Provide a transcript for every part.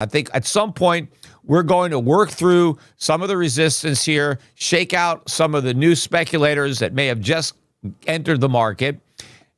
I think at some point we're going to work through some of the resistance here, shake out some of the new speculators that may have just entered the market.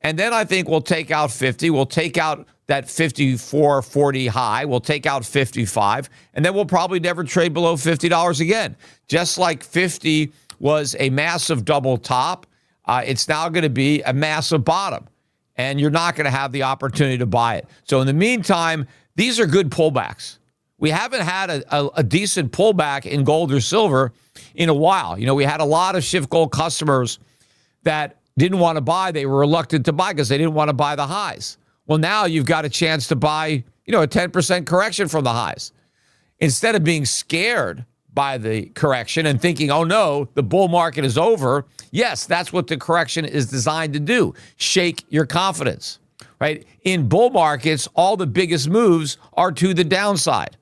And then I think we'll take out 50. We'll take out that 54.40 high. We'll take out 55. And then we'll probably never trade below $50 again. Just like 50 was a massive double top, it's now going to be a massive bottom. And you're not going to have the opportunity to buy it. So in the meantime, these are good pullbacks. We haven't had a decent pullback in gold or silver in a while. You know, we had a lot of Schiff Gold customers that didn't want to buy. They were reluctant to buy because they didn't want to buy the highs. Well, now you've got a chance to buy, you know, a 10% correction from the highs. Instead of being scared by the correction and thinking, oh no, the bull market is over. Yes, that's what the correction is designed to do. Shake your confidence, right? In bull markets, all the biggest moves are to the downside.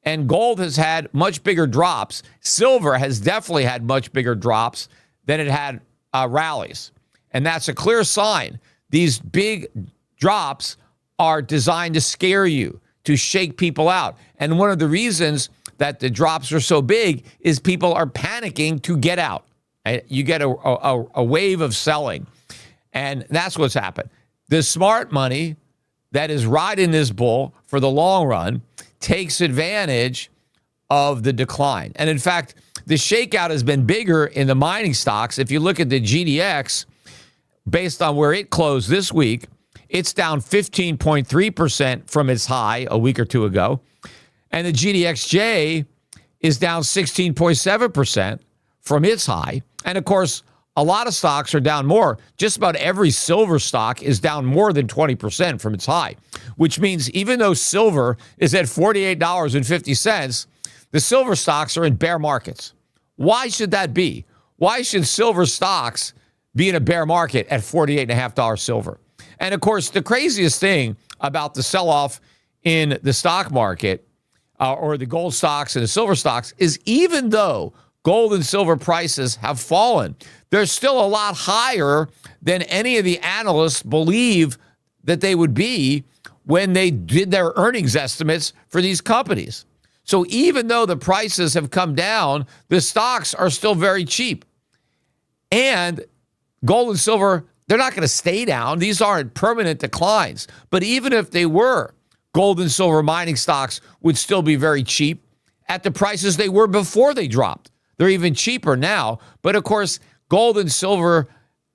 And gold has had much bigger drops. Silver has definitely had much bigger drops than it had rallies. And that's a clear sign. These big drops are designed to scare you, to shake people out. And one of the reasons that the drops are so big is people are panicking to get out. Right? You get a wave of selling. And that's what's happened. The smart money that is riding this bull for the long run takes advantage of the decline. And in fact, the shakeout has been bigger in the mining stocks. If you look at the GDX, based on where it closed this week, it's down 15.3% from its high a week or two ago. And the GDXJ is down 16.7% from its high. And of course, a lot of stocks are down more. Just about every silver stock is down more than 20% from its high, which means even though silver is at $48.50, the silver stocks are in bear markets. Why should that be? Why should silver stocks be in a bear market at $48.50 silver? And of course, the craziest thing about the sell-off in the stock market or the gold stocks and the silver stocks is even though gold and silver prices have fallen, they're still a lot higher than any of the analysts believe that they would be when they did their earnings estimates for these companies. So even though the prices have come down, the stocks are still very cheap. And gold and silver, they're not going to stay down. These aren't permanent declines. But even if they were, gold and silver mining stocks would still be very cheap at the prices they were before they dropped. They're even cheaper now. But of course, gold and silver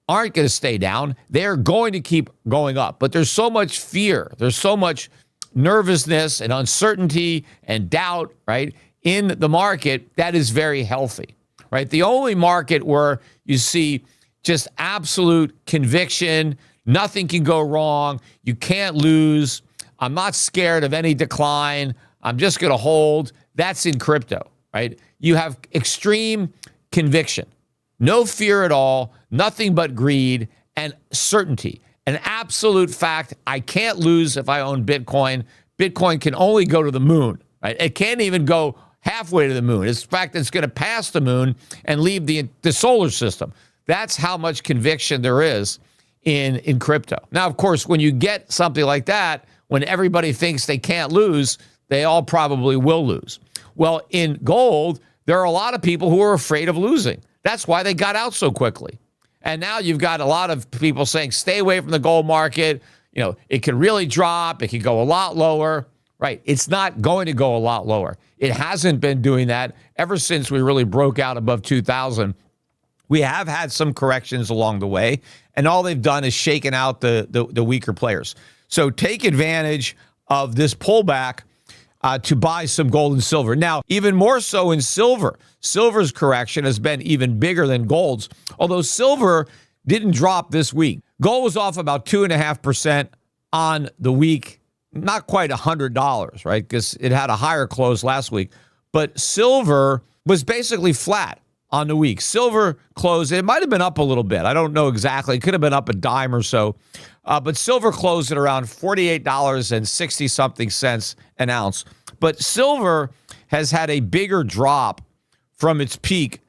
aren't going to stay down. They're going to keep going up. But there's so much fear. There's so much nervousness and uncertainty and doubt, right, in the market that is very healthy, right? The only market where you see just absolute conviction, nothing can go wrong, you can't lose, I'm not scared of any decline, I'm just going to hold, that's in crypto, right? You have extreme conviction, no fear at all, nothing but greed and certainty. An absolute fact, I can't lose if I own Bitcoin. Bitcoin can only go to the moon, right? It can't even go halfway to the moon. In fact, it's going to pass the moon and leave the solar system. That's how much conviction there is in crypto. Now, of course, when you get something like that, when everybody thinks they can't lose, they all probably will lose. Well, in gold, there are a lot of people who are afraid of losing. That's why they got out so quickly. And now you've got a lot of people saying, stay away from the gold market. You know, it can really drop. It can go a lot lower. Right. It's not going to go a lot lower. It hasn't been doing that ever since we really broke out above 2000. We have had some corrections along the way, and all they've done is shaken out the weaker players. So take advantage of this pullback to buy some gold and silver. Now, even more so in silver. Silver's correction has been even bigger than gold's, although silver didn't drop this week. Gold was off about 2.5% on the week, not quite $100, right? Because it had a higher close last week. But silver was basically flat on the week. Silver closed, it might have been up a little bit. I don't know exactly. It could have been up a dime or so. But silver closed at around $48.60-something an ounce. But silver has had a bigger drop from its peak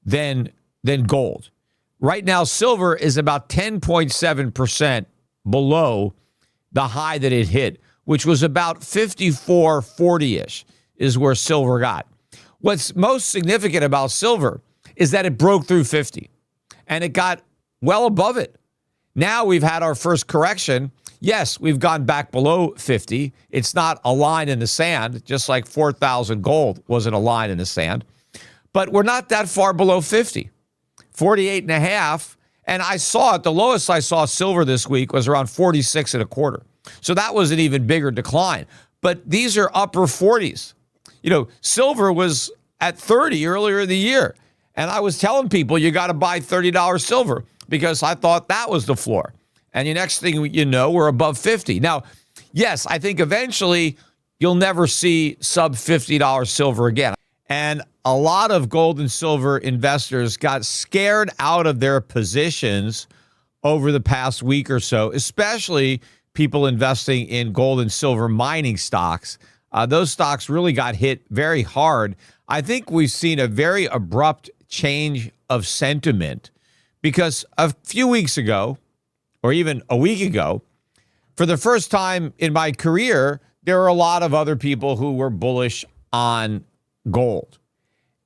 than gold. Right now, silver is about 10.7% below the high that it hit, which was about 54.40-ish is where silver got. What's most significant about silver is that it broke through 50 and it got well above it. Now we've had our first correction. Yes, we've gone back below 50. It's not a line in the sand, just like 4,000 gold wasn't a line in the sand. But we're not that far below 50, 48 and a half. And I saw it, the lowest I saw silver this week was around 46 and a quarter. So that was an even bigger decline. But these are upper 40s. You know, silver was at 30 earlier in the year. And I was telling people you got to buy $30 silver because I thought that was the floor. And the next thing you know, we're above 50. Now, yes, I think eventually you'll never see sub $50 silver again. And a lot of gold and silver investors got scared out of their positions over the past week or so, especially people investing in gold and silver mining stocks. Those stocks really got hit very hard. I think we've seen a very abrupt change of sentiment because a few weeks ago, or even a week ago, for the first time in my career, there were a lot of other people who were bullish on gold.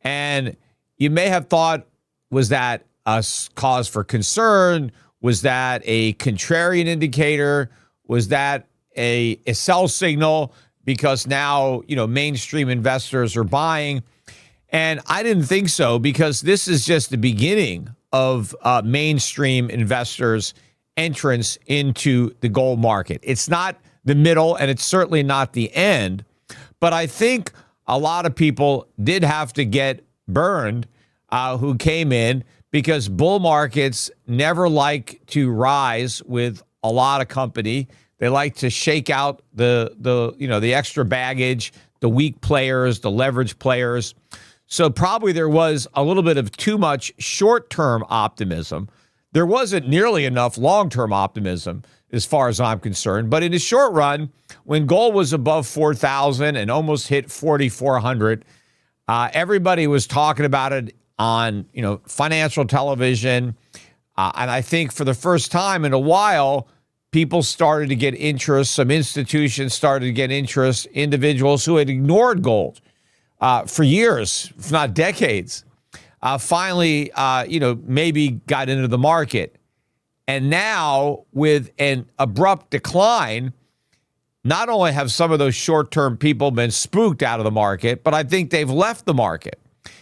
And you may have thought, was that a cause for concern? Was that a contrarian indicator? Was that a sell signal because now, you know, mainstream investors are buying? And I didn't think so because this is just the beginning of mainstream investors' entrance into the gold market. It's not the middle and it's certainly not the end, but I think a lot of people did have to get burned who came in because bull markets never like to rise with a lot of company. They like to shake out the extra baggage, the weak players, the leverage players. So probably there was a little bit of too much short-term optimism. There wasn't nearly enough long-term optimism as far as I'm concerned. But in the short run, when gold was above 4,000 and almost hit 4,400, everybody was talking about it on, financial television. And I think for the first time in a while, people started to get interest. Some institutions started to get interest. Individuals who had ignored gold for years, if not decades, finally, maybe got into the market. And now with an abrupt decline, not only have some of those short-term people been spooked out of the market, but I think they've left the market.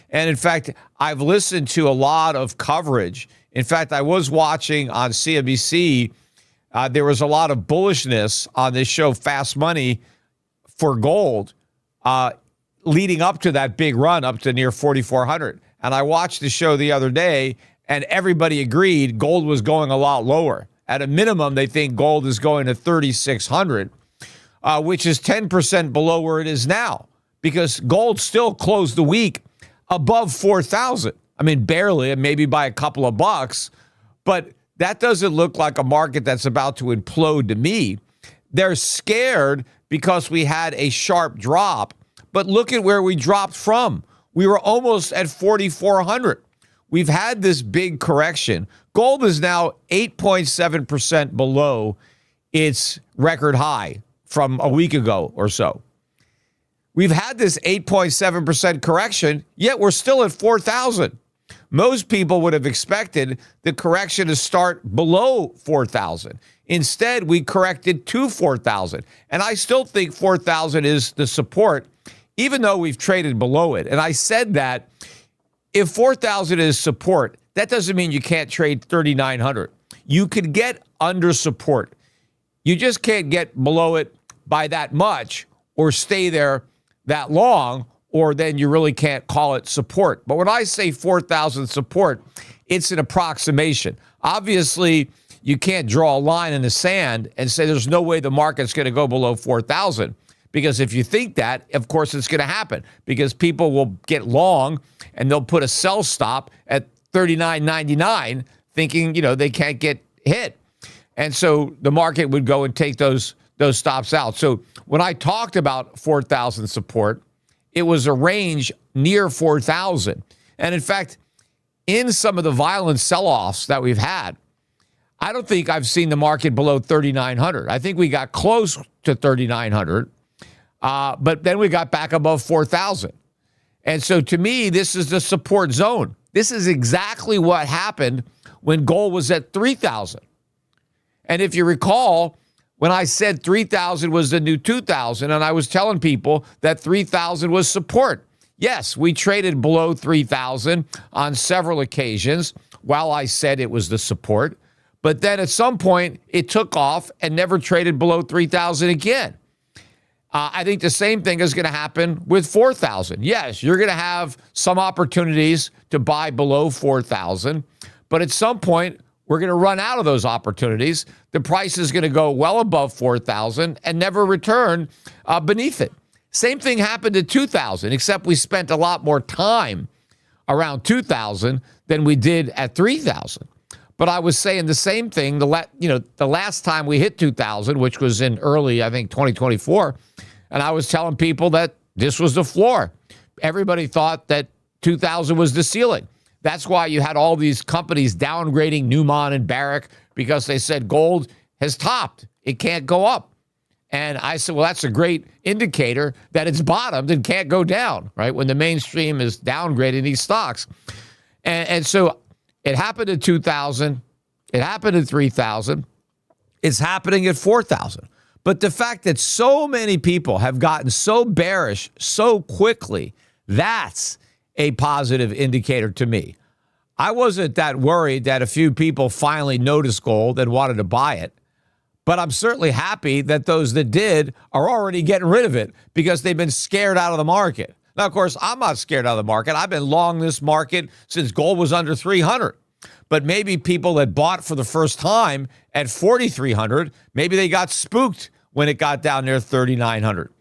And in fact, I've listened to a lot of coverage. In fact, I was watching on CNBC. There was a lot of bullishness on this show, Fast Money, for gold, leading up to that big run up to near 4,400. And I watched the show the other day, and everybody agreed gold was going a lot lower. At a minimum, they think gold is going to 3,600, which is 10% below where it is now, because gold still closed the week above 4,000. I mean, barely, maybe by a couple of bucks, but that doesn't look like a market that's about to implode to me. They're scared because we had a sharp drop, but look at where we dropped from. We were almost at 4,400. We've had this big correction. Gold is now 8.7% below its record high from a week ago or so. We've had this 8.7% correction, yet we're still at 4,000. Most people would have expected the correction to start below 4,000. Instead, we corrected to 4,000. And I still think 4,000 is the support, even though we've traded below it. And I said that if 4,000 is support, that doesn't mean you can't trade 3,900. You could get under support. You just can't get below it by that much or stay there that long, or then you really can't call it support. But when I say 4,000 support, it's an approximation. Obviously, you can't draw a line in the sand and say there's no way the market's going to go below 4,000. Because if you think that, of course, it's going to happen because people will get long and they'll put a sell stop at 39.99 thinking, they can't get hit. And so the market would go and take those stops out. So when I talked about 4,000 support, it was a range near 4,000. And in fact, in some of the violent sell-offs that we've had, I don't think I've seen the market below 3,900. I think we got close to 3,900, but then we got back above 4,000. And so to me, this is the support zone. This is exactly what happened when gold was at 3,000. And if you recall, when I said 3,000 was the new 2,000, and I was telling people that 3,000 was support. Yes, we traded below 3,000 on several occasions while I said it was the support. But then at some point, it took off and never traded below 3,000 again. I think the same thing is going to happen with 4,000. Yes, you're going to have some opportunities to buy below 4,000, but at some point, we're going to run out of those opportunities. The price is going to go well above 4,000 and never return beneath it. Same thing happened at 2,000, except we spent a lot more time around 2,000 than we did at 3,000. But I was saying the same thing the last time we hit 2,000, which was in early, I think, 2024. And I was telling people that this was the floor. Everybody thought that 2,000 was the ceiling. That's why you had all these companies downgrading Newmont and Barrick, because they said gold has topped. It can't go up. And I said, well, that's a great indicator that it's bottomed and can't go down, right? When the mainstream is downgrading these stocks. And so it happened at 2,000. It happened at 3,000. It's happening at 4,000. But the fact that so many people have gotten so bearish so quickly, that's a positive indicator to me. I wasn't that worried that a few people finally noticed gold and wanted to buy it. But I'm certainly happy that those that did are already getting rid of it because they've been scared out of the market. Now, of course, I'm not scared out of the market. I've been long this market since gold was under 300. But maybe people that bought for the first time at 4,300, maybe they got spooked when it got down near 3,900.